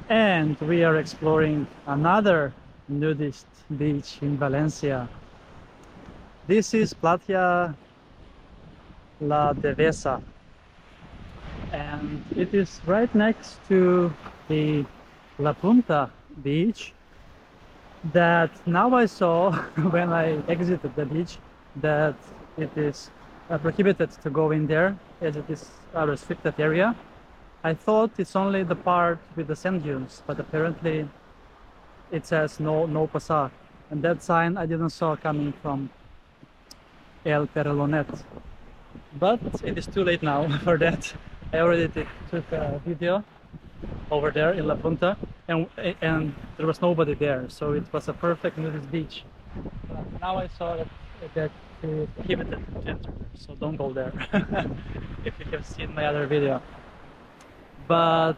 And we are exploring another nudist beach in Valencia. This is Platja La Devesa, and it is right next to the La Punta beach that now I saw when I exited the beach that it is prohibited to go in there as it is a restricted area. I thought it's only the part with the sand dunes, but apparently it says no pasar, and that sign I didn't saw coming from El Perlonet. But it is too late now for that. I already took a video over there in La Punta, and there was nobody there, so it was a perfect nudist beach. But now I saw that it's prohibited to enter there, so don't go there if you have seen my other video. But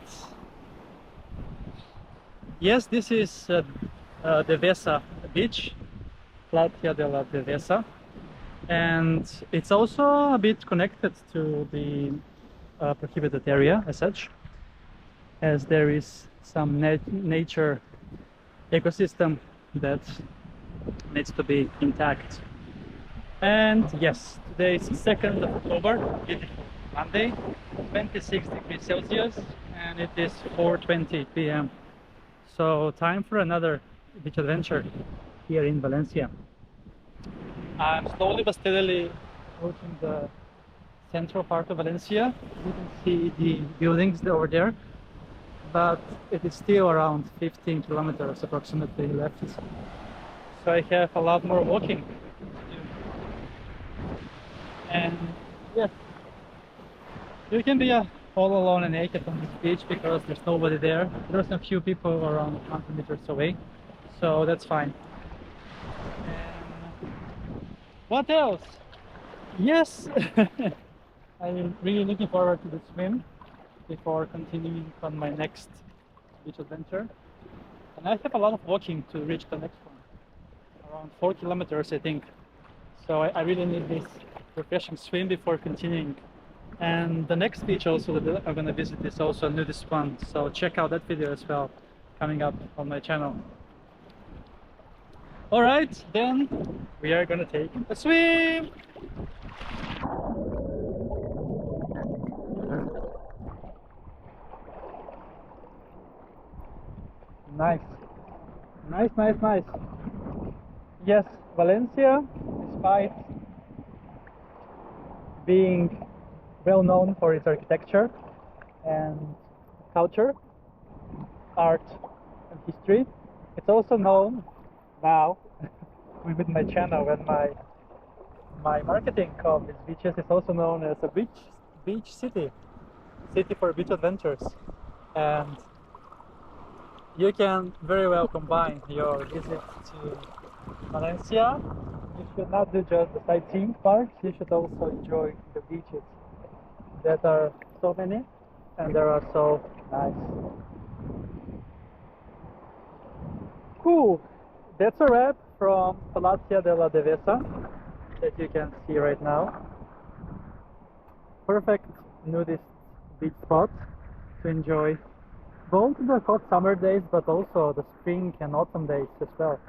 yes, this is Devesa beach, Platja de la Devesa, and it's also a bit connected to the prohibited area as such, as there is some nature ecosystem that needs to be intact. And yes, today is 2nd of October, beautiful Monday, 26 degrees Celsius, and it is 4:20 p.m. So time for another beach adventure here in Valencia. I'm slowly but steadily approaching the central part of Valencia. You can see the buildings over there, but it is still around 15 kilometers approximately left. So I have a lot more walking to do. And yes, you can be all alone and naked on this beach because there's nobody there. There's a few people around 100 meters away, so that's fine. And what else? Yes, I'm really looking forward to the swim before continuing on my next beach adventure. And I have a lot of walking to reach the next one, around 4 kilometers I think. So I really need this refreshing swim before continuing. And the next beach also that I'm gonna visit is also a nudist one, so check out that video as well, coming up on my channel. Alright, then we are gonna take a swim! Nice. Nice. Yes, Valencia, despite being well known for its architecture and culture, art and history, it's also known now with my channel and my marketing of these beaches is also known as a beach city for beach adventures. And you can very well combine your visit to Valencia. You should not do just the sightseeing part, you should also enjoy the beaches that are so many and they are so nice. Cool, that's a wrap from Platja de la Devesa that you can see right now. Perfect nudist beach spot to enjoy both the hot summer days but also the spring and autumn days as well.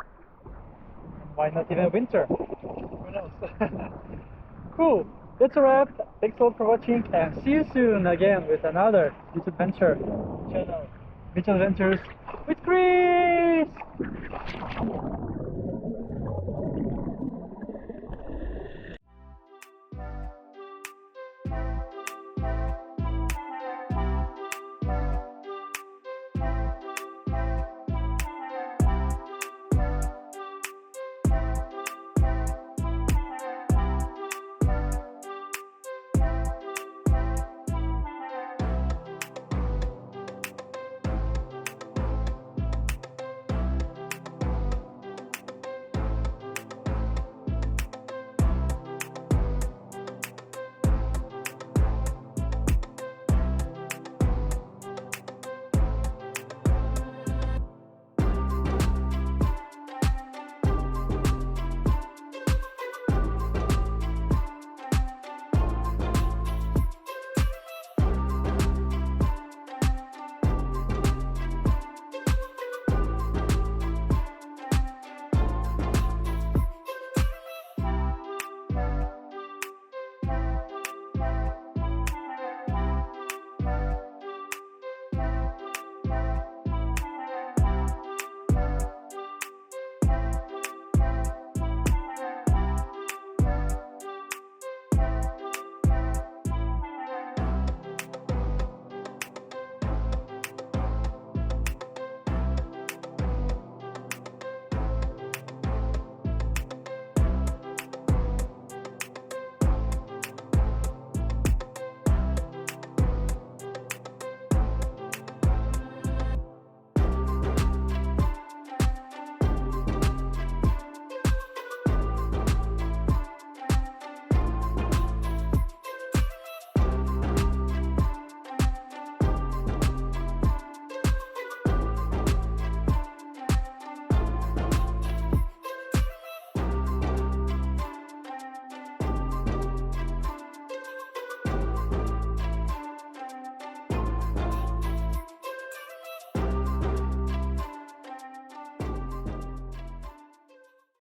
And why not even winter? Who knows? Cool, that's a wrap. Thanks a lot for watching and see you soon again with another beach adventure channel. Beach Adventures with Kris!